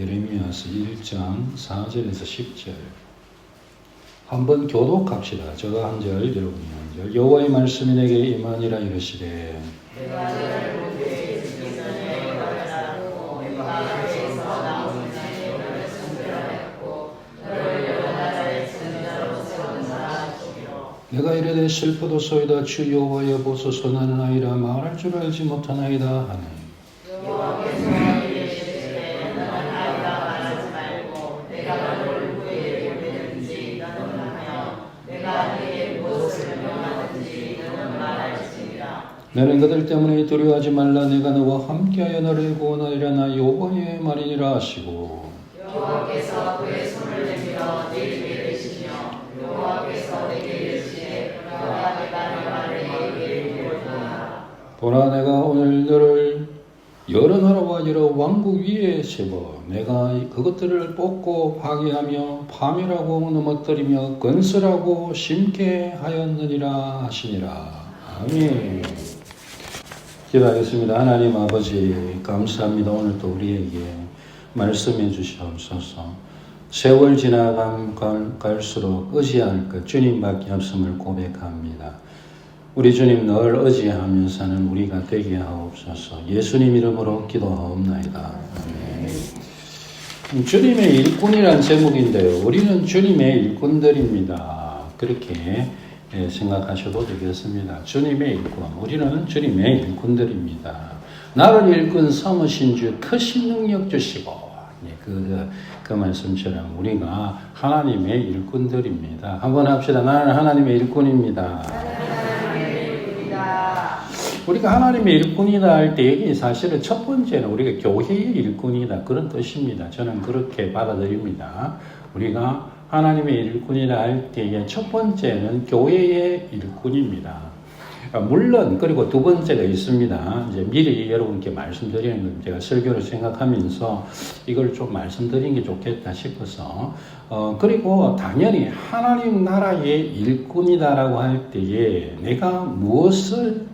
예레미야서 1장 4절에서 10절 한번 교독합시다. 저가 한 절, 여러분이 한 절. 여호와의 말씀이 내게 임하니라 이르시되 내가 너를 모두의 듣기 전에 말하고 내가 너에게서 나온 자의 너를 선별하였고 너를 여러 나라의 선지자로 세웠노라 하시기로. 내가 이르되 슬퍼도소이다 주 여호와여 보소서 나는 아이라 말할 줄 알지 못하나이다 하네. 여호와께서 이르시되 너는 아이라 말하지 말고 내가 너를 누구에게 보내든지 너는 하며 내가 네게 무엇을 명하든지 너는 말할지니라. 너는 그들 때문에 두려워하지 말라. 내가 너와 함께하여 너를 구원하리라. 나 여호와의 말이니라 하시고 여호와께서 그의 손을 내밀어 내리게 되시며 여호와께서 내게 이르시되 너가 내가 네 말을 내게 이르리라. 보라 내가 오늘 너를 여러 나라와 여러 왕국 위에 세워 내가 그것들을 뽑고 파괴하며 파멸하고 넘어뜨리며 건설하고 심게 하였느니라 하시니라. 아멘. 기도하겠습니다. 하나님 아버지 감사합니다. 오늘 또 우리에게 말씀해 주시옵소서. 세월 지나갈수록 의지할 것 주님밖에 없음을 고백합니다. 우리 주님 늘 의지하며 사는 우리가 되게 하옵소서. 예수님 이름으로 기도하옵나이다. 아멘. 주님의 일꾼이란 제목인데요. 우리는 주님의 일꾼들입니다. 그렇게 생각하셔도 되겠습니다. 주님의 일꾼. 우리는 주님의 일꾼들입니다. 나를 일꾼 삼으신 주 크신 능력 주시고 그 말씀처럼 우리가 하나님의 일꾼들입니다. 한번 합시다. 나는 하나님의 일꾼입니다. 우리가 하나님의 일꾼이다 할 때 여기 사실은 첫 번째는 우리가 교회의 일꾼이다 그런 뜻입니다. 저는 그렇게 받아들입니다. 우리가 하나님의 일꾼이라 할 때의 첫 번째는 교회의 일꾼입니다. 물론 그리고 두 번째가 있습니다. 이제 미리 여러분께 말씀드리는 건 제가 설교를 생각하면서 이걸 좀 말씀드리는 게 좋겠다 싶어서 그리고 당연히 하나님 나라의 일꾼이다라고 할 때에 내가 무엇을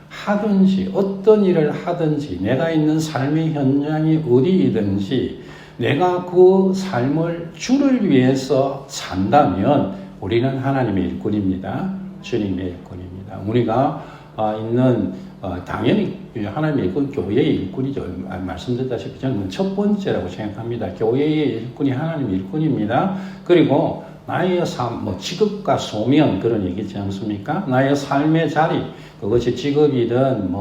하든지 어떤 일을 하든지 내가 있는 삶의 현장이 어디이든지 내가 그 삶을 주를 위해서 산다면 우리는 하나님의 일꾼입니다. 주님의 일꾼입니다. 우리가 있는 당연히 하나님의 일꾼, 교회의 일꾼이죠. 말씀드렸다시피 저는 첫 번째라고 생각합니다. 교회의 일꾼이 하나님의 일꾼입니다. 그리고 나의 삶, 직업과 소명 그런 얘기지 않습니까? 나의 삶의 자리, 그것이 직업이든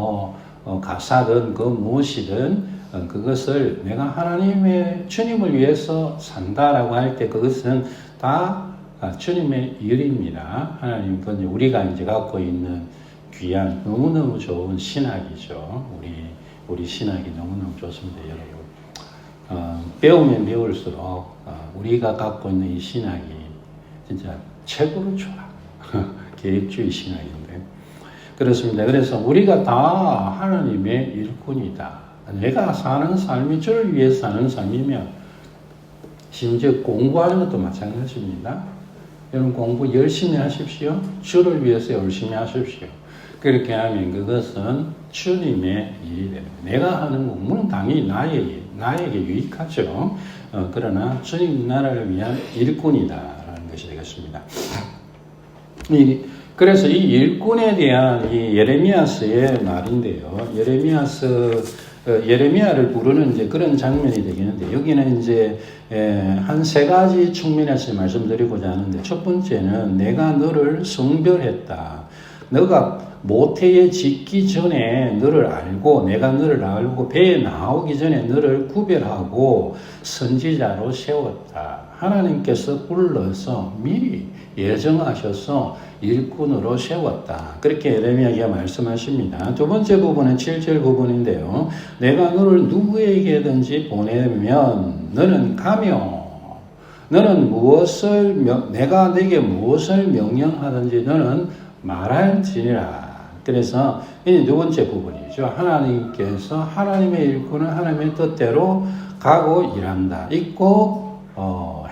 가사든 그 무엇이든 그것을 내가 하나님의 주님을 위해서 산다라고 할 때 그것은 다 주님의 일입니다. 하나님 건 우리가 이제 갖고 있는 귀한 너무너무 좋은 신학이죠. 우리 신학이 너무너무 좋습니다, 여러분. 배우면 배울수록 우리가 갖고 있는 이 신학이 진짜 최고로 좋아. 계획주의 신학인데 그렇습니다. 그래서 우리가 다 하나님의 일꾼이다. 내가 사는 삶이 주를 위해 사는 삶이면 심지어 공부하는 것도 마찬가지입니다. 여러분 공부 열심히 하십시오. 주를 위해서 열심히 하십시오. 그렇게 하면 그것은 주님의 일이 됩니다. 내가 하는 공부는 당연히 나에게 유익하죠. 그러나 주님 나라를 위한 일꾼이다라는 것이 되겠습니다. 그래서 이 일꾼에 대한 이 예레미야서의 말인데요. 예레미야를 부르는 이제 그런 장면이 되겠는데 여기는 이제 한 세 가지 측면에서 말씀드리고자 하는데 첫 번째는 내가 너를 성별했다. 너가 모태에 짓기 전에 너를 알고 내가 너를 알고 배에 나오기 전에 너를 구별하고 선지자로 세웠다. 하나님께서 불러서 미리 예정하셔서 일꾼으로 세웠다. 그렇게 예레미야가 말씀하십니다. 두 번째 부분은 7절 부분인데요. 내가 너를 누구에게든지 보내면 너는 가며 너는 내가 내게 무엇을 명령하든지 너는 말할지니라. 그래서 이 두 번째 부분이죠. 하나님께서 하나님의 일꾼은 하나님의 뜻대로 가고 일한다. 있고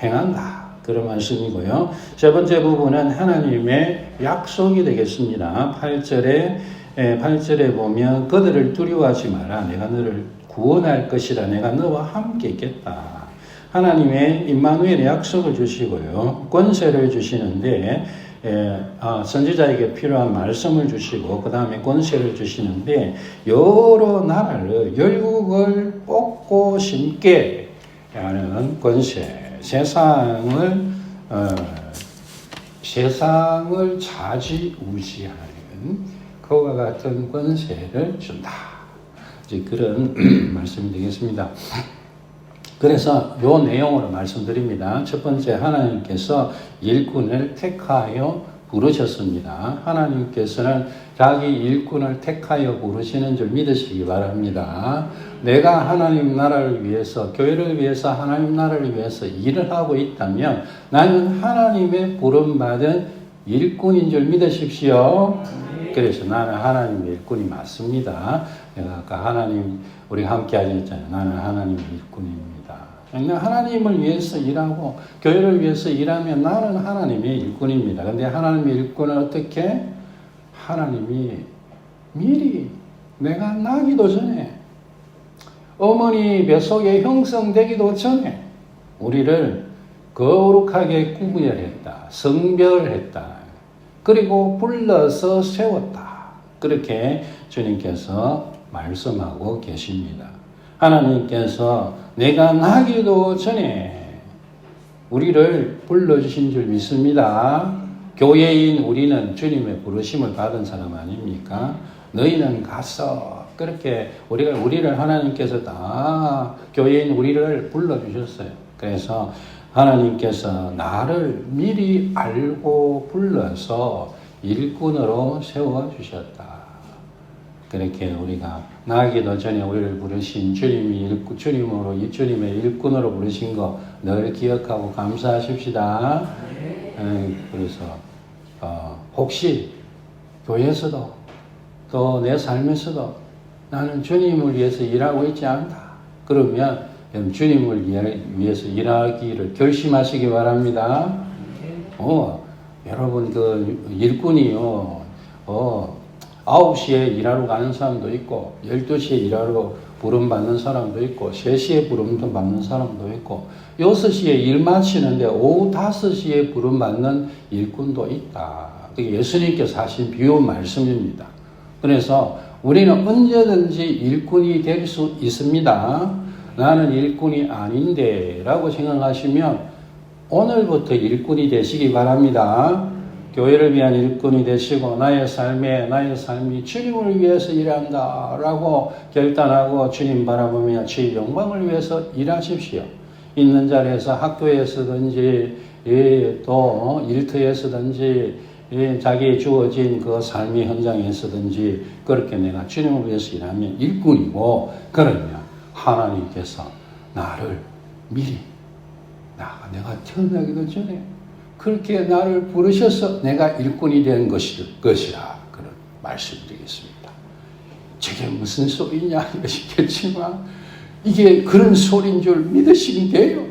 행한다. 그런 말씀이고요. 세 번째 부분은 하나님의 약속이 되겠습니다. 8절에 보면 그들을 두려워하지 마라. 내가 너를 구원할 것이라. 내가 너와 함께 있겠다. 하나님의 임마누엘의 약속을 주시고요. 권세를 주시는데 선지자에게 필요한 말씀을 주시고 그 다음에 권세를 주시는데 여러 나라를 열국을 뽑고 심게 하는 권세, 세상을 좌지우지하는 그와 같은 권세를 준다. 이제 그런 말씀이 되겠습니다. 그래서 요 내용으로 말씀드립니다. 첫 번째, 하나님께서 일꾼을 택하여 부르셨습니다. 하나님께서는 자기 일꾼을 택하여 부르시는 줄 믿으시기 바랍니다. 내가 하나님 나라를 위해서, 교회를 위해서, 하나님 나라를 위해서 일을 하고 있다면 나는 하나님의 부름받은 일꾼인 줄 믿으십시오. 그래서 나는 하나님의 일꾼이 맞습니다. 내가 아까 우리가 함께 하셨잖아요. 나는 하나님의 일꾼입니다. 하나님을 위해서 일하고 교회를 위해서 일하면 나는 하나님의 일꾼입니다. 근데 하나님의 일꾼은 어떻게? 하나님이 미리 내가 나기도 전에 어머니 뱃속에 형성되기도 전에 우리를 거룩하게 구별했다. 성별했다. 그리고 불러서 세웠다. 그렇게 주님께서 말씀하고 계십니다. 하나님께서 내가 나기도 전에 우리를 불러주신 줄 믿습니다. 교회인 우리는 주님의 부르심을 받은 사람 아닙니까? 너희는 가서 그렇게 우리를 하나님께서 다 교회인 우리를 불러주셨어요. 그래서 하나님께서 나를 미리 알고 불러서 일꾼으로 세워주셨다. 그렇게 우리가 나기도 전에 우리를 부르신 주님으로 이 주님의 일꾼으로 부르신 거 늘 기억하고 감사하십시다. 그래서 혹시 교회에서도 또 내 삶에서도 나는 주님을 위해서 일하고 있지 않다. 그러면 주님을 위해서 일하기를 결심하시기 바랍니다. 여러분 그 일꾼이요. 9시에 일하러 가는 사람도 있고 12시에 일하러 부름받는 사람도 있고 3시에 부름 받는 사람도 있고 6시에 일 마치는데 오후 5시에 부름받는 일꾼도 있다. 그게 예수님께서 하신 비유 말씀입니다. 그래서 우리는 언제든지 일꾼이 될 수 있습니다. 나는 일꾼이 아닌데 라고 생각하시면 오늘부터 일꾼이 되시기 바랍니다. 교회를 위한 일꾼이 되시고 나의 삶이 주님을 위해서 일한다 라고 결단하고 주님 바라보며 주의 영광을 위해서 일하십시오. 있는 자리에서 학교에서든지 또 일터에서든지 자기의 주어진 그 삶의 현장에서든지 그렇게 내가 주님을 위해서 일하면 일꾼이고 그러면 하나님께서 나를 미리 내가 태어나기도 전에 그렇게 나를 부르셔서 내가 일꾼이 된 것이라 그런 말씀드리겠습니다. 저게 무슨 소리냐 하시겠지만 이게 그런 소리인 줄 믿으시면 돼요.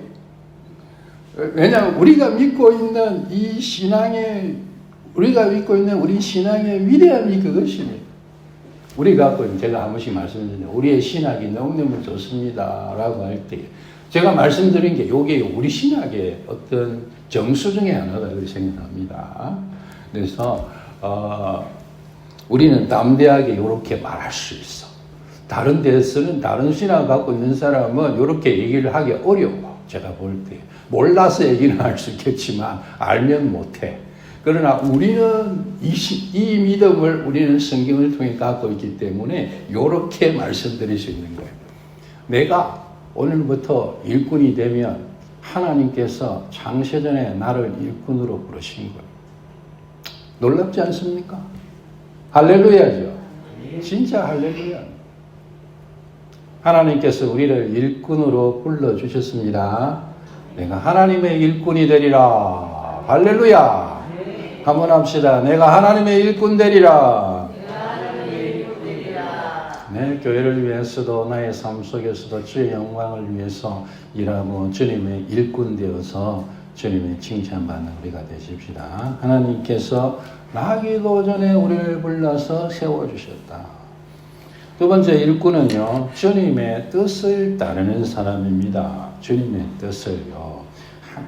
왜냐하면 우리가 믿고 있는 우리 신앙의 위대함이 그것입니다. 제가 한 번씩 말씀드리는데 우리의 신학이 너무너무 좋습니다 라고 할 때 제가 말씀드린 게 이게 우리 신학의 어떤 정수 중에 하나다 그렇게 생각합니다. 그래서 우리는 담대하게 이렇게 말할 수 있어. 다른 데서는 다른 신학 갖고 있는 사람은 이렇게 얘기를 하기 어려워. 제가 볼 때 몰라서 얘기는 할 수 있겠지만 알면 못해. 그러나 우리는 이 믿음을 우리는 성경을 통해 갖고 있기 때문에 이렇게 말씀드릴 수 있는 거예요. 내가 오늘부터 일꾼이 되면 하나님께서 창세전에 나를 일꾼으로 부르신 거예요. 놀랍지 않습니까? 할렐루야죠. 진짜 할렐루야. 하나님께서 우리를 일꾼으로 불러주셨습니다. 내가 하나님의 일꾼이 되리라. 할렐루야. 한번 합시다. 내가 하나님의 일꾼 되리라. 내 교회를 위해서도 나의 삶 속에서도 주의 영광을 위해서 일하고 주님의 일꾼 되어서 주님의 칭찬받는 우리가 되십시다. 하나님께서 나기도 전에 우리를 불러서 세워주셨다. 두 번째 일꾼은요, 주님의 뜻을 따르는 사람입니다. 주님의 뜻을요.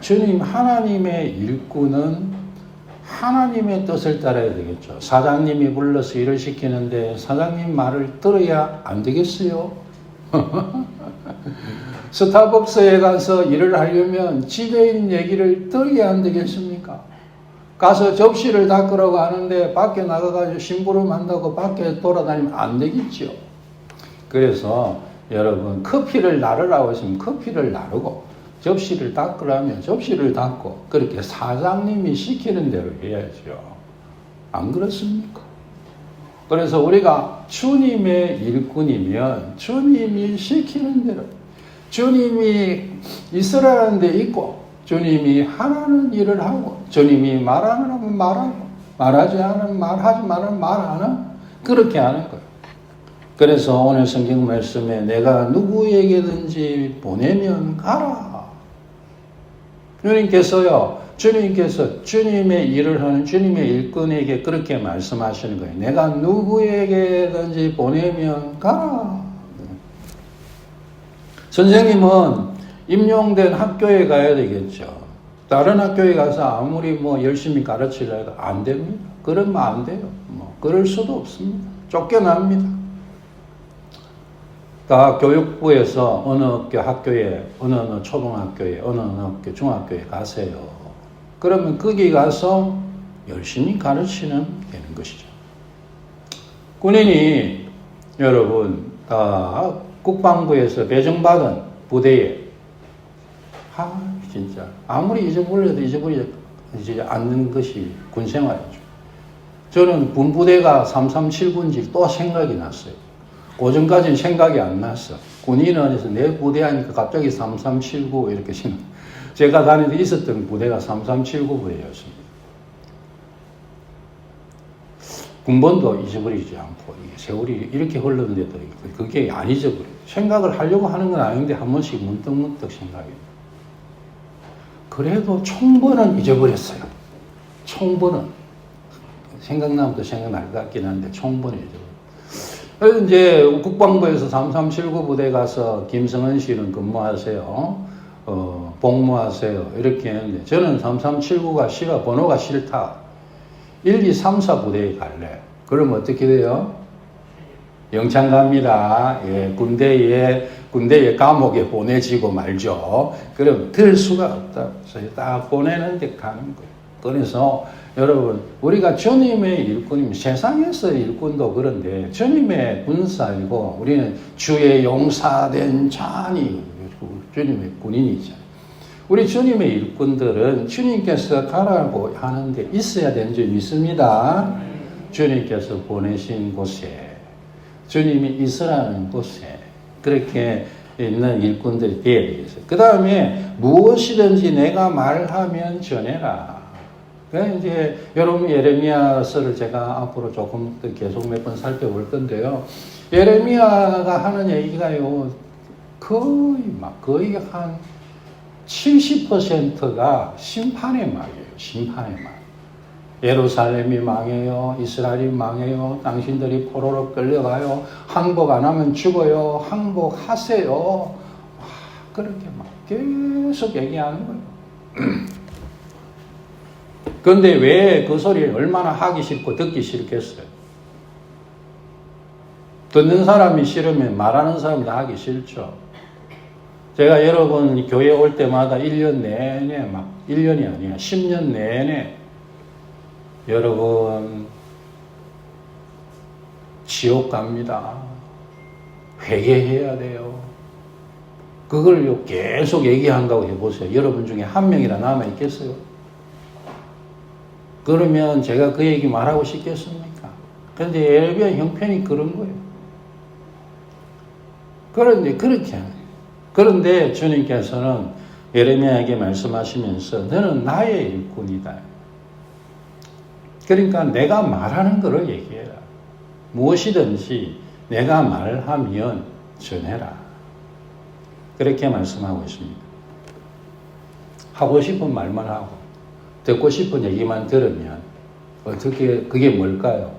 주님 하나님의 일꾼은 하나님의 뜻을 따라야 되겠죠. 사장님이 불러서 일을 시키는데 사장님 말을 들어야 안 되겠어요? 스타벅스에 가서 일을 하려면 지배인 얘기를 들어야 안 되겠습니까? 가서 접시를 닦으라고 하는데 밖에 나가가지고 심부름 한다고 밖에 돌아다니면 안 되겠죠. 그래서 여러분 커피를 나르라고 했으면 커피를 나르고 접시를 닦으라면 접시를 닦고 그렇게 사장님이 시키는 대로 해야죠. 안 그렇습니까? 그래서 우리가 주님의 일꾼이면 주님이 시키는 대로 주님이 있으라는 데 있고 주님이 하라는 일을 하고 주님이 말하면 말하고 말하지 않으면 말하지 말으면 말하는 그렇게 하는 거예요. 그래서 오늘 성경 말씀에 내가 누구에게든지 보내면 가라. 주님께서 주님의 일을 하는 주님의 일꾼에게 그렇게 말씀하시는 거예요. 내가 누구에게든지 보내면 가라. 선생님은 임용된 학교에 가야 되겠죠. 다른 학교에 가서 아무리 열심히 가르치려 해도 안 됩니다. 그러면 안 돼요. 그럴 수도 없습니다. 쫓겨납니다. 교육부에서 어느 학교에, 어느 초등학교에, 어느 학교, 중학교에 가세요. 그러면 거기 가서 열심히 가르치는 되는 것이죠. 군인이 여러분 다 국방부에서 배정받은 부대에 진짜 아무리 잊어버려도 잊어버리지 않는 것이 군생활이죠. 저는 군부대가 337군지 또 생각이 났어요. 고전까지는 생각이 안 났어. 군인은 해서 내 부대 하니까 갑자기 3379 이렇게 생각. 제가 다니던 있었던 부대가 3379 부대였습니다. 군번도 잊어버리지 않고 세월이 이렇게 흘렀는데도 그게 안 잊어버려요. 생각을 하려고 하는 건 아닌데 한 번씩 문득문득 생각이. 그래도 총번은 잊어버렸어요. 총번은 생각나면 또 생각날 것 같긴 한데 총번은 잊어버렸어요. 그래서 이제 국방부에서 3379 부대 가서 김성은 씨는 근무하세요. 복무하세요. 이렇게 했는데 저는 3379가 싫어. 번호가 싫다. 1, 2, 3, 4 부대에 갈래. 그러면 어떻게 돼요? 영창 갑니다. 예, 군대에 감옥에 보내지고 말죠. 그럼 들 수가 없다. 그래서 딱 보내는데 가는 거예요. 그래서 여러분 우리가 주님의 일꾼이면 세상에서 일꾼도 그런데 주님의 군사이고 우리는 주의 용사된 자니 주님의 군인이죠. 우리 주님의 일꾼들은 주님께서 가라고 하는데 있어야 되는 줄 믿습니다. 주님께서 보내신 곳에 주님이 있으라는 곳에 그렇게 있는 일꾼들이 되어야 되겠어요. 그 다음에 무엇이든지 내가 말하면 전해라. 이제 여러분 예레미야서를 제가 앞으로 조금 더 계속 몇 번 살펴볼 건데요. 예레미야가 하는 얘기가요. 거의 한 70%가 심판의 말이에요. 심판의 말. 예루살렘이 망해요. 이스라엘이 망해요. 당신들이 포로로 끌려가요. 항복 안 하면 죽어요. 항복하세요. 그렇게 막 계속 얘기하는 거예요. 그런데 왜 그 소리를 얼마나 하기 싫고 듣기 싫겠어요? 듣는 사람이 싫으면 말하는 사람도 하기 싫죠. 제가 여러분 교회 올 때마다 1년 내내 1년이 아니야 10년 내내 여러분 지옥 갑니다. 회개해야 돼요. 그걸 계속 얘기한다고 해보세요. 여러분 중에 한 명이라 남아있겠어요? 그러면 제가 그 얘기 말하고 싶겠습니까? 그런데 예레미야 형편이 그런 거예요. 그런데 그렇게 하는 거예요. 그런데 주님께서는 예레미야에게 말씀하시면서 너는 나의 일꾼이다. 그러니까 내가 말하는 것을 얘기해라. 무엇이든지 내가 말하면 전해라. 그렇게 말씀하고 있습니다. 하고 싶은 말만 하고 듣고 싶은 얘기만 들으면 어떻게 그게 뭘까요?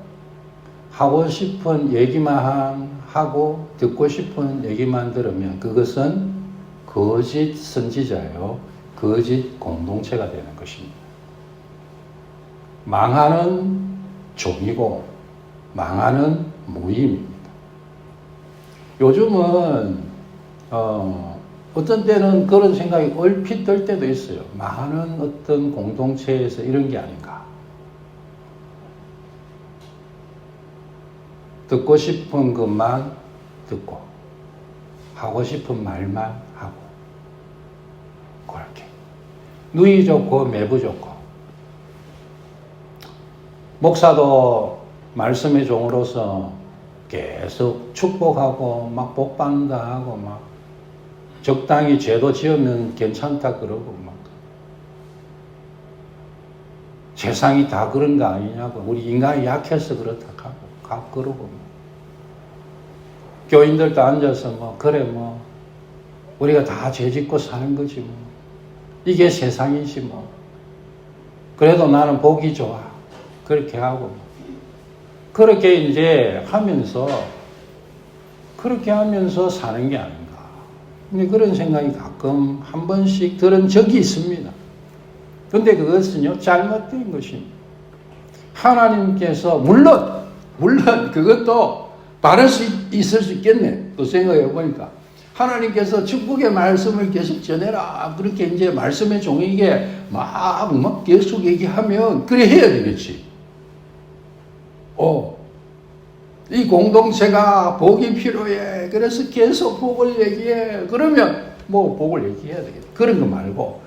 하고 싶은 얘기만 하고 듣고 싶은 얘기만 들으면 그것은 거짓 선지자요, 거짓 공동체가 되는 것입니다. 망하는 종이고 망하는 모임입니다. 요즘은 어떤 때는 그런 생각이 얼핏 들 때도 있어요. 망하는 어떤 공동체에서 이런 게 아닌가. 듣고 싶은 것만 듣고 하고 싶은 말만 하고 그렇게 누이 좋고 매부 좋고 목사도 말씀의 종으로서 계속 축복하고 막 복받는다 하고 막 적당히 죄도 지으면 괜찮다 그러고 막 세상이 다 그런 거 아니냐고 우리 인간이 약해서 그렇다 하고 그러고 교인들도 앉아서 뭐 그래 뭐 우리가 다 죄 짓고 사는 거지 뭐 이게 세상이지 뭐 그래도 나는 복이 좋아 그렇게 하고 그렇게 이제 하면서 그렇게 하면서 사는 게 아닌가. 근데 그런 생각이 가끔 한 번씩 들은 적이 있습니다. 근데 그것은요 잘못된 것입니다. 하나님께서 물론 그것도 바를 수 있을 수 있겠네. 또 생각해 보니까 하나님께서 축복의 말씀을 계속 전해라. 그렇게 이제 말씀의 종에게 막 계속 얘기하면 그래 해야 되겠지. 이 공동체가 복이 필요해. 그래서 계속 복을 얘기해. 그러면 뭐 복을 얘기해야 되겠다. 그런 거 말고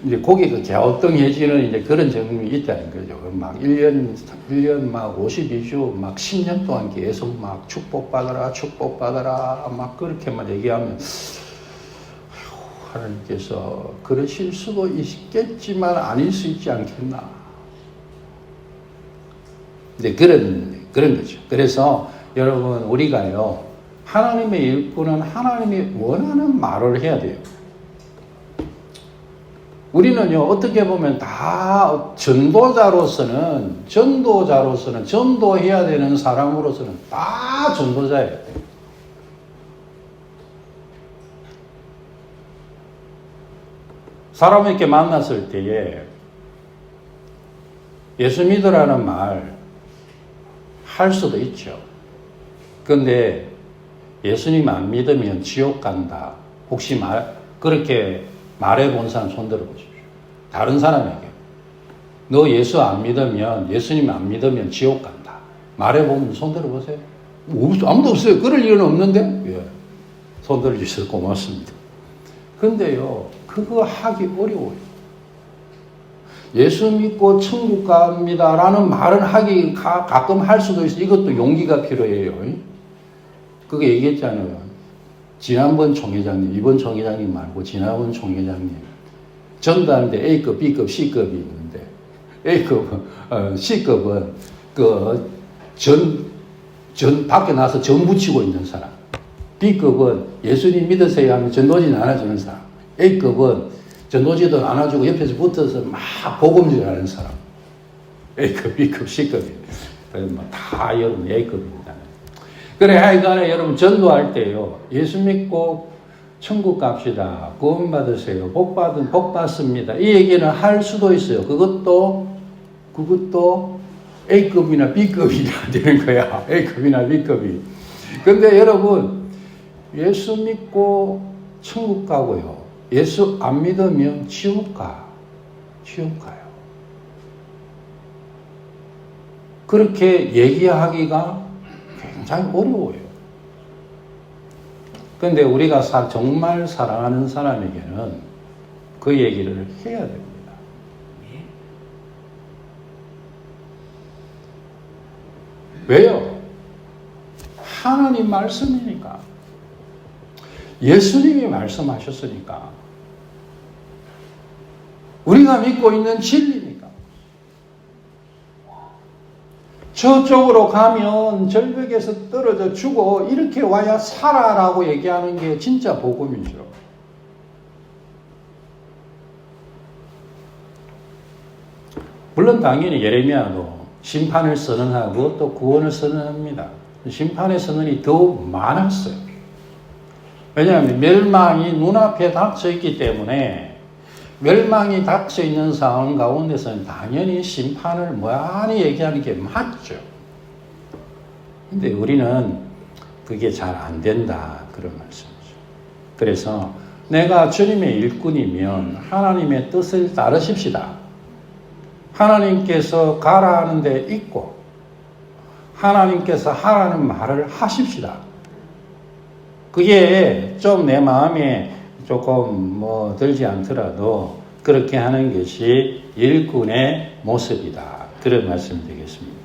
이제 거기가 갸우뚱해지는 이제 그런 점이 있다는 거죠. 막 1년 막 52주 막 10년 동안 계속 막 축복받아라 막 그렇게만 얘기하면 하나님께서 그러실 수도 있겠지만 아닐 수 있지 않겠나. 이제 그런 거죠. 그래서 여러분 우리가요 하나님의 일꾼은 하나님이 원하는 말을 해야 돼요. 우리는요 어떻게 보면 다 전도자로서는 전도해야 되는 사람으로서는 다 전도자예요. 사람을 이렇게 만났을 때에 예수 믿으라는 말 할 수도 있죠. 그런데 예수님 안 믿으면 지옥 간다. 혹시 그렇게 말해본 사람 손들어 보십시오. 다른 사람에게 너 예수 안 믿으면 예수님 안 믿으면 지옥 간다. 말해보면 손들어 보세요. 아무도 없어요. 그럴 일은 없는데 예. 손들어 주셔서 고맙습니다. 근데요 그거 하기 어려워요. 예수 믿고 천국 갑니다라는 말은 하기 가끔 할 수도 있어요. 이것도 용기가 필요해요. 그게 얘기했잖아요. 지난번 총회장님, 이번 총회장님 말고 지난번 총회장님 전도하는데 A급, B급, C급이 있는데 A급, C급은 밖에 나서 전 붙이고 있는 사람. B급은 예수님 믿으세요 하면 전도지 나눠주는 사람. A급은 전도지도 안아주고 옆에서 붙어서 막 복음질하는 사람. A급, B급, C급이. 다 여러분 A급입니다. 그래 하여간에 여러분 전도할 때요. 예수 믿고 천국 갑시다. 구원 받으세요. 복 받습니다. 이 얘기는 할 수도 있어요. 그것도 A급이나 B급이나 되는 거야. A급이나 B급이. 근데 여러분 예수 믿고 천국 가고요. 예수 안 믿으면 지옥 가요. 그렇게 얘기하기가 굉장히 어려워요. 그런데 우리가 정말 사랑하는 사람에게는 그 얘기를 해야 됩니다. 왜요? 하나님 말씀이니까. 예수님이 말씀하셨으니까. 우리가 믿고 있는 진리니까. 저쪽으로 가면 절벽에서 떨어져 죽어 이렇게 와야 살아라고 얘기하는 게 진짜 복음이죠. 물론 당연히 예레미야도 심판을 선언하고 또 구원을 선언합니다. 심판의 선언이 더 많았어요. 왜냐하면 멸망이 눈앞에 닥쳐 있기 때문에 멸망이 닥쳐 있는 상황 가운데서는 당연히 심판을 무한히 얘기하는 게 맞죠. 근데 우리는 그게 잘 안 된다. 그런 말씀이죠. 그래서 내가 주님의 일꾼이면 하나님의 뜻을 따르십시다. 하나님께서 가라 하는 데 있고 하나님께서 하라는 말을 하십시다. 그게 좀 내 마음에 조금 들지 않더라도 그렇게 하는 것이 일꾼의 모습이다. 그런 말씀이 되겠습니다.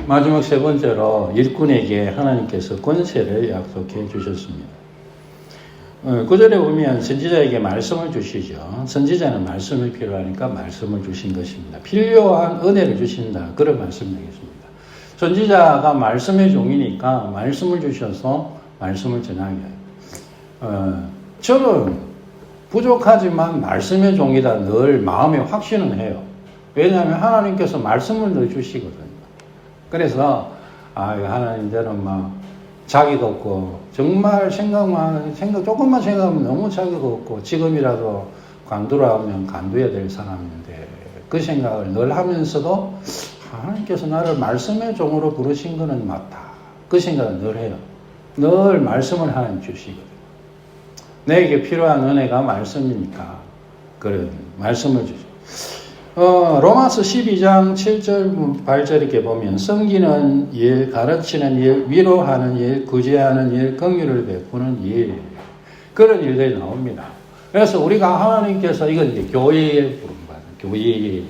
마지막 세 번째로 일꾼에게 하나님께서 권세를 약속해 주셨습니다. 구절에 보면 선지자에게 말씀을 주시죠. 선지자는 말씀이 필요하니까 말씀을 주신 것입니다. 필요한 은혜를 주신다. 그런 말씀이 되겠습니다. 선지자가 말씀의 종이니까 말씀을 주셔서 말씀을 전하게 해요. 저는 부족하지만 말씀의 종이다 늘 마음에 확신은 해요. 왜냐하면 하나님께서 말씀을 늘 주시거든요. 그래서 하나님들은 막 자기가 없고 정말 조금만 생각하면 너무 자기가 없고 지금이라도 간두라면 간두어야 될 사람인데 그 생각을 늘 하면서도 하나님께서 나를 말씀의 종으로 부르신 것은 맞다. 그 생각을 늘 해요. 늘 말씀을 하나님 주시거든요. 내게 필요한 은혜가 말씀이니까 그런 말씀을 주시고 로마서 12장 7절 8절 이렇게 보면 섬기는 일, 가르치는 일, 위로하는 일, 구제하는 일, 긍휼을 베푸는 일 그런 일들이 나옵니다. 그래서 우리가 하나님께서 이건 이제 교회에 부름받은 교회에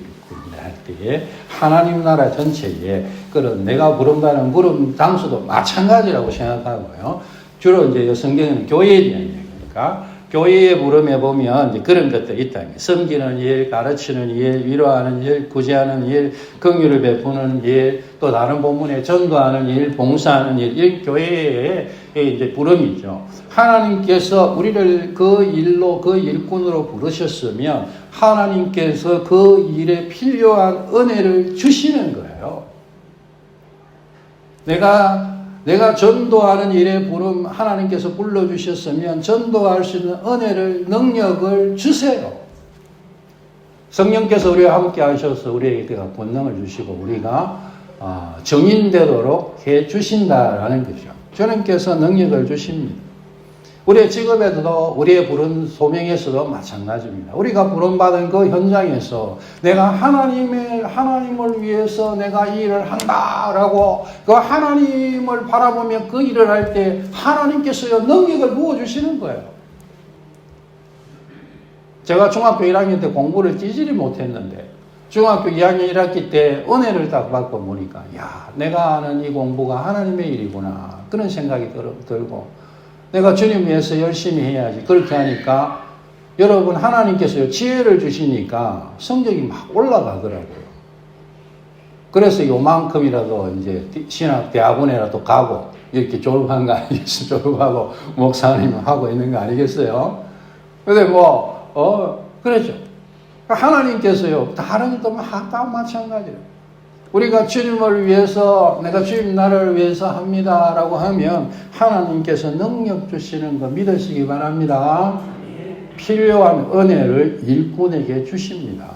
할 때에 하나님 나라 전체에 그런 내가 부름받는 부름 장수도 마찬가지라고 생각하고요. 주로 이제 성경에는 교회에 대한 얘기니까 교회의 부름에 보면 이제 그런 것들이 있다. 섬기는 일, 가르치는 일, 위로하는 일, 구제하는 일, 긍휼을 베푸는 일, 또 다른 본문에 전도하는 일, 봉사하는 일, 이 교회의 이제 부름이죠. 하나님께서 우리를 그 일로, 그 일꾼으로 부르셨으면 하나님께서 그 일에 필요한 은혜를 주시는 거예요. 내가 전도하는 일에 부름 하나님께서 불러주셨으면 전도할 수 있는 은혜를, 능력을 주세요. 성령께서 우리와 함께 하셔서 우리에게 권능을 주시고 우리가 정인되도록 해 주신다라는 거죠. 주님께서 능력을 주십니다. 우리의 직업에도 우리의 부른 소명에서도 마찬가지입니다. 우리가 부름받은 그 현장에서 내가 하나님을 위해서 내가 이 일을 한다라고 그 하나님을 바라보며 그 일을 할 때 하나님께서요 능력을 부어주시는 거예요. 제가 중학교 1학년 때 공부를 찌질이 못했는데 중학교 2학년 1학기 때 은혜를 딱 받고 보니까 내가 하는 이 공부가 하나님의 일이구나 그런 생각이 들고 내가 주님 위해서 열심히 해야지. 그렇게 하니까 여러분 하나님께서 지혜를 주시니까 성적이 막 올라가더라고요. 그래서 요만큼이라도 이제 신학 대학원에라도 가고 이렇게 졸업한 거 아니겠어요? 졸업하고 목사님 하고 있는 거 아니겠어요? 근데 그렇죠. 하나님께서요 다른 것도 다 마찬가지예요. 우리가 주님을 위해서 내가 주님 나라를 위해서 합니다라고 하면 하나님께서 능력 주시는 거 믿으시기 바랍니다. 필요한 은혜를 일꾼에게 주십니다.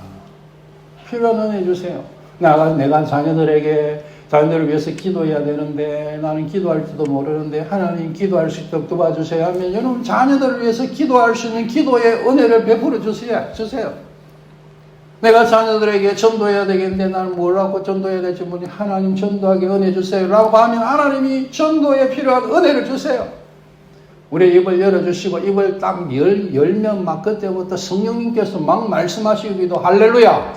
필요한 은혜 주세요. 내가 자녀들을 위해서 기도해야 되는데 나는 기도할 줄도 모르는데 하나님 기도할 수 있도록 도와주세요 하면 여러분 자녀들을 위해서 기도할 수 있는 기도의 은혜를 베풀어 주세요. 내가 자녀들에게 전도해야 되겠는데 나는 뭘 하고 전도해야 될지 모르니 하나님 전도하게 은혜 주세요 라고 하면 하나님이 전도에 필요한 은혜를 주세요. 우리 입을 열어주시고 입을 딱 열면 막 그때부터 성령님께서 막 말씀하시기도 할렐루야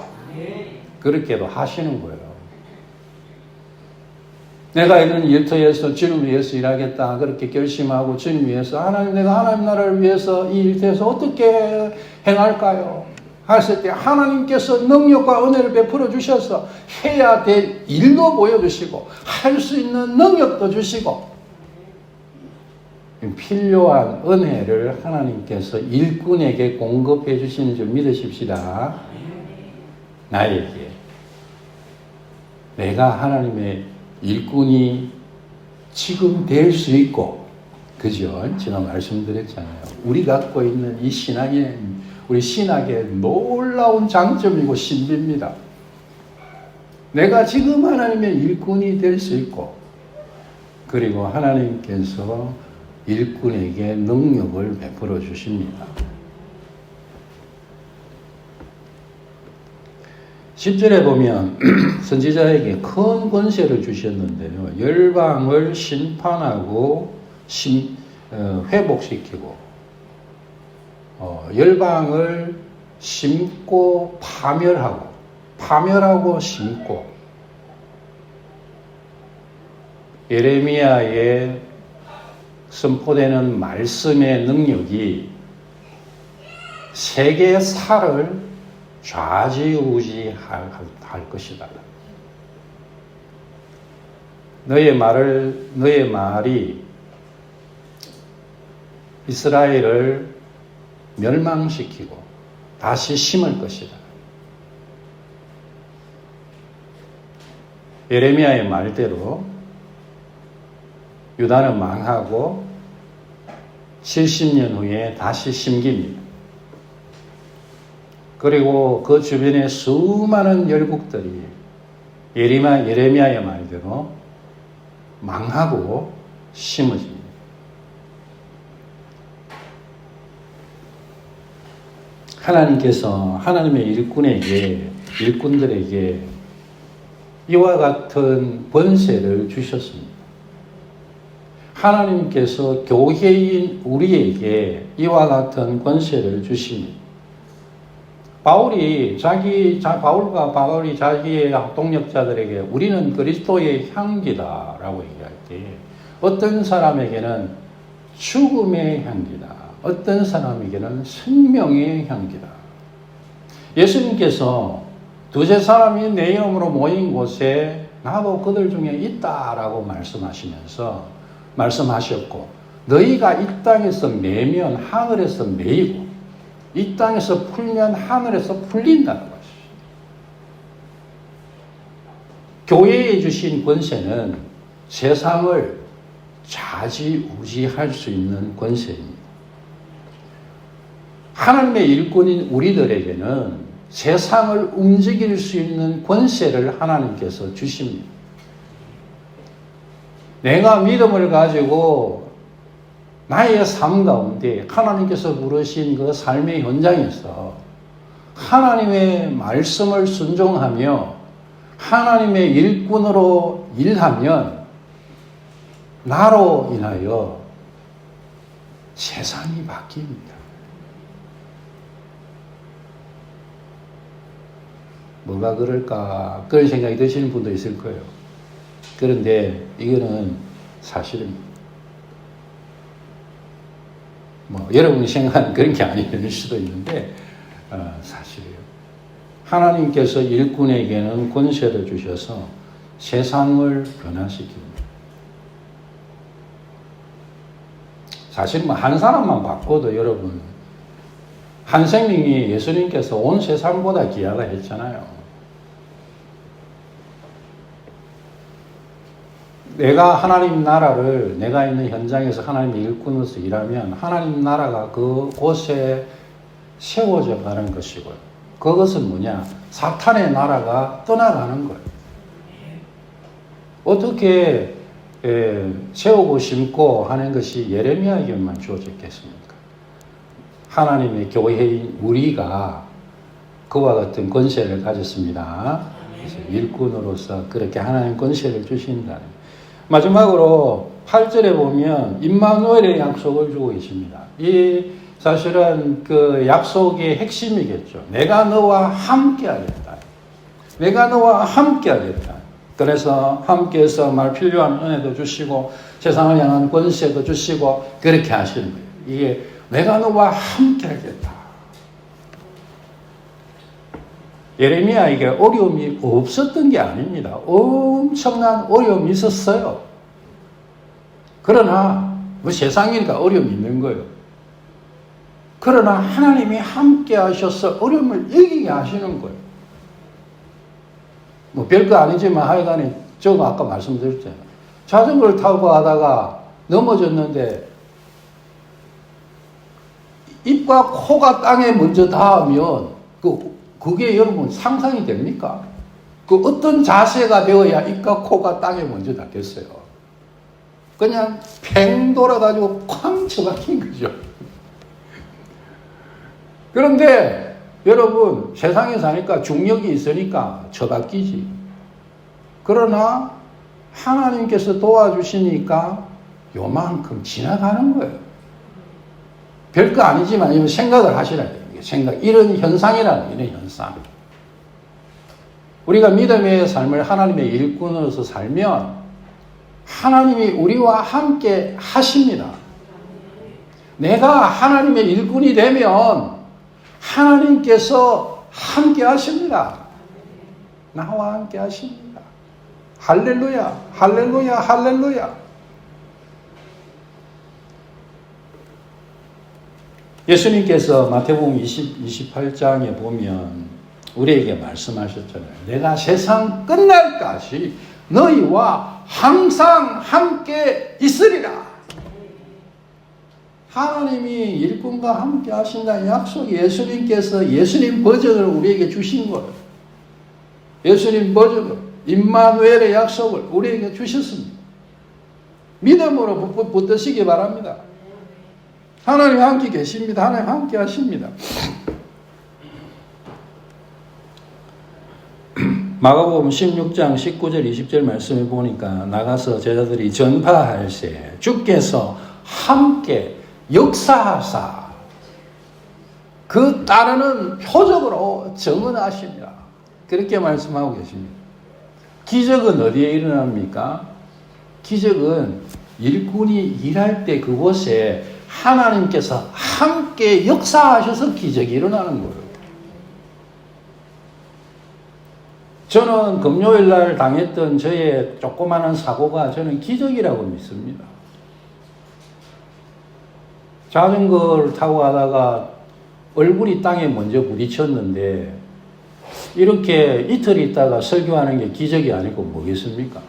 그렇게도 하시는 거예요. 내가 이런 일터에서 주님 위해서 일하겠다 그렇게 결심하고 주님 위해서 내가 하나님 나라를 위해서 이 일터에서 어떻게 행할까요? 했을 때 하나님께서 능력과 은혜를 베풀어 주셔서 해야 될 일도 보여주시고 할 수 있는 능력도 주시고 필요한 은혜를 하나님께서 일꾼에게 공급해 주시는 줄 믿으십시다. 나에게 내가 하나님의 일꾼이 지금 될 수 있고 그죠? 제가 말씀드렸잖아요. 우리 갖고 있는 이 우리 신학의 놀라운 장점이고 신비입니다. 내가 지금 하나님의 일꾼이 될 수 있고, 그리고 하나님께서 일꾼에게 능력을 베풀어 주십니다. 10절에 보면 선지자에게 큰 권세를 주셨는데요. 열방을 심판하고 회복시키고 열방을 심고 파멸하고 심고 예레미야에 선포되는 말씀의 능력이 세계의 살을 좌지우지할 것이다. 너의 말이 이스라엘을 멸망시키고 다시 심을 것이다. 예레미야의 말대로 유다는 망하고 70년 후에 다시 심깁니다. 그리고 그 주변에 수많은 열국들이 예레미야의 말대로 망하고 심어집니다. 하나님께서 하나님의 일꾼들에게 이와 같은 권세를 주셨습니다. 하나님께서 교회인 우리에게 이와 같은 권세를 주십니다. 바울이 자기의 동력자들에게 우리는 그리스도의 향기다라고 얘기할 때 어떤 사람에게는 죽음의 향기다. 어떤 사람에게는 생명의 향기다. 예수님께서 두세 사람이 내 이름으로 모인 곳에 나도 그들 중에 있다라고 말씀하셨고 너희가 이 땅에서 매면 하늘에서 매이고 이 땅에서 풀면 하늘에서 풀린다는 것이죠. 교회에 주신 권세는 세상을 좌지우지할 수 있는 권세입니다. 하나님의 일꾼인 우리들에게는 세상을 움직일 수 있는 권세를 하나님께서 주십니다. 내가 믿음을 가지고 나의 삶 가운데 하나님께서 부르신 그 삶의 현장에서 하나님의 말씀을 순종하며 하나님의 일꾼으로 일하면 나로 인하여 세상이 바뀝니다. 뭐가 그럴까? 그런 생각이 드시는 분도 있을 거예요. 그런데 이거는 사실입니다. 여러분이 생각하는 그런 게 아닐 수도 있는데 사실이에요. 하나님께서 일꾼에게는 권세를 주셔서 세상을 변화시킵니다. 사실 한 사람만 바꿔도 여러분 한 생명이 예수님께서 온 세상보다 귀하다 했잖아요. 내가 하나님 나라를 내가 있는 현장에서 하나님의 일꾼으로서 일하면 하나님 나라가 그곳에 세워져 가는 것이고요. 그것은 뭐냐? 사탄의 나라가 떠나가는 거예요. 어떻게 세우고 심고 하는 것이 예레미야에게만 주어졌겠습니까? 하나님의 교회인 우리가 그와 같은 권세를 가졌습니다. 그래서 일꾼으로서 그렇게 하나님 권세를 주신다는. 마지막으로 8절에 보면 임마누엘의 약속을 주고 계십니다. 이 사실은 그 약속의 핵심이겠죠. 내가 너와 함께 하겠다. 내가 너와 함께 하겠다. 그래서 함께해서 말 필요한 은혜도 주시고 세상을 향한 권세도 주시고 그렇게 하시는 거예요. 이게 내가 너와 함께 하겠다. 예레미야에게 어려움이 없었던 게 아닙니다. 엄청난 어려움이 있었어요. 그러나 세상이니까 어려움이 있는 거예요. 그러나 하나님이 함께 하셔서 어려움을 이기게 하시는 거예요. 별거 아니지만 하여간에 제가 아까 말씀드렸잖아요. 자전거를 타고 가다가 넘어졌는데 입과 코가 땅에 먼저 닿으면 그게 여러분 상상이 됩니까? 그 어떤 자세가 되어야 입과 코가 땅에 먼저 닿겠어요? 그냥 팽 돌아가지고 쾅 쳐박힌 거죠. 그런데 여러분 세상에 사니까 중력이 있으니까 쳐박히지. 그러나 하나님께서 도와주시니까 요만큼 지나가는 거예요. 별거 아니지만 이런 생각을 하시라 돼요. 이런 현상이라는 이런 현상. 우리가 믿음의 삶을 하나님의 일꾼으로서 살면 하나님이 우리와 함께 하십니다. 내가 하나님의 일꾼이 되면 하나님께서 함께 하십니다. 나와 함께 하십니다. 할렐루야, 할렐루야, 할렐루야. 예수님께서 마태복음 28장에 보면 우리에게 말씀하셨잖아요. 내가 세상 끝날까지 너희와 항상 함께 있으리라. 하나님이 일꾼과 함께 하신다는 약속, 예수님께서 예수님 버전을 우리에게 주신 거예요. 예수님 버전을, 임마누엘의 약속을 우리에게 주셨습니다. 믿음으로 붙드시기 바랍니다. 하나님 함께 계십니다. 하나님 함께 하십니다. 마가복음 16장 19절 20절 말씀을 보니까 나가서 제자들이 전파할세 주께서 함께 역사하사 그 따르는 표적으로 증언하시니라. 그렇게 말씀하고 계십니다. 기적은 어디에 일어납니까? 기적은 일꾼이 일할 때 그곳에 하나님께서 함께 역사하셔서 기적이 일어나는 거예요. 저는 금요일 날 당했던 저의 조그마한 사고가 저는 기적이라고 믿습니다. 자전거를 타고 가다가 얼굴이 땅에 먼저 부딪혔는데 이렇게 이틀 있다가 설교하는 게 기적이 아니고 뭐겠습니까?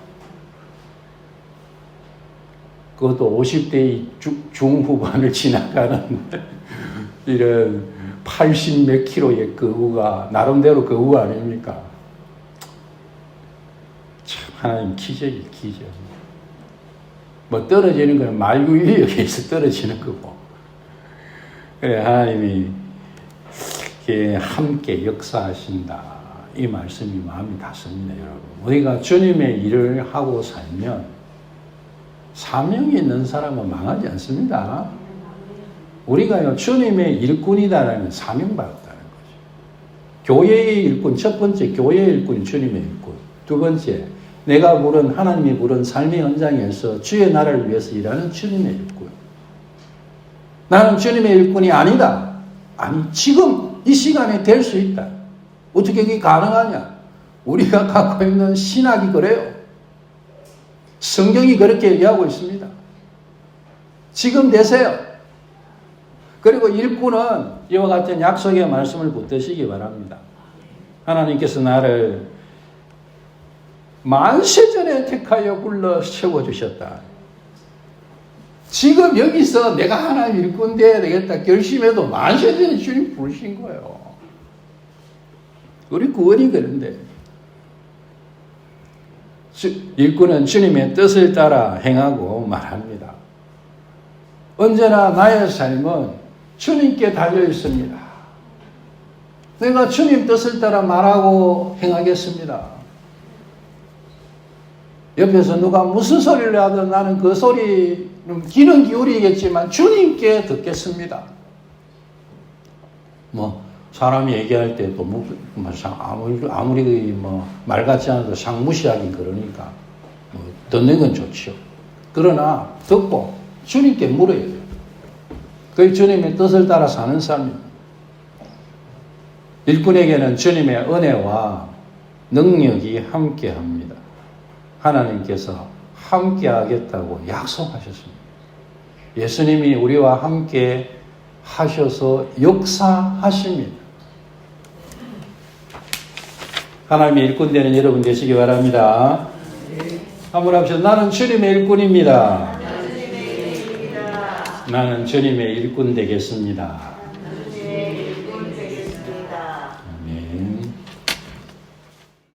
그것도 50대 중후반을 지나가는 이런 80 몇 킬로의 거구가 나름대로 거구 아닙니까? 참 하나님 기적이 기적. 뭐 떨어지는 건 말구유역에서 떨어지는 거고. 그래 하나님이 함께 역사하신다. 이 말씀이 마음이 닿습니다, 여러분. 우리가 주님의 일을 하고 살면 사명이 있는 사람은 망하지 않습니다. 우리가 주님의 일꾼이다라는 사명받았다는 거죠. 교회의 일꾼, 첫 번째 교회의 일꾼이 주님의 일꾼. 두 번째, 내가 부른 하나님이 부른 삶의 현장에서 주의 나라를 위해서 일하는 주님의 일꾼. 나는 주님의 일꾼이 아니다. 아니, 지금 이 시간에 될 수 있다. 어떻게 그게 가능하냐? 우리가 갖고 있는 신학이 그래요. 성경이 그렇게 얘기하고 있습니다. 지금 되세요. 그리고 일꾼은 이와 같은 약속의 말씀을 붙드시기 바랍니다. 하나님께서 나를 만세전에 택하여 불러 세워주셨다. 지금 여기서 내가 하나님 일꾼 돼야 되겠다 결심해도 만세전에 주님 부르신 거예요. 우리 구원이 그런데 일꾼은 주님의 뜻을 따라 행하고 말합니다. 언제나 나의 삶은 주님께 달려 있습니다. 내가 주님 뜻을 따라 말하고 행하겠습니다. 옆에서 누가 무슨 소리를 하든 나는 그 소리는 귀는 기울이겠지만 주님께 듣겠습니다. 사람이 얘기할 때도 아무리 말 같지 않아도 상무시하긴 그러니까 듣는 건 좋죠. 그러나 듣고 주님께 물어야 돼요. 그 주님의 뜻을 따라 사는 삶입니다. 일꾼에게는 주님의 은혜와 능력이 함께합니다. 하나님께서 함께하겠다고 약속하셨습니다. 예수님이 우리와 함께 하셔서 역사하십니다. 하나님의 일꾼 되는 여러분 되시기 바랍니다. 한번 합시다. 나는 주님의 일꾼입니다. 나는 주님의 일꾼 되겠습니다.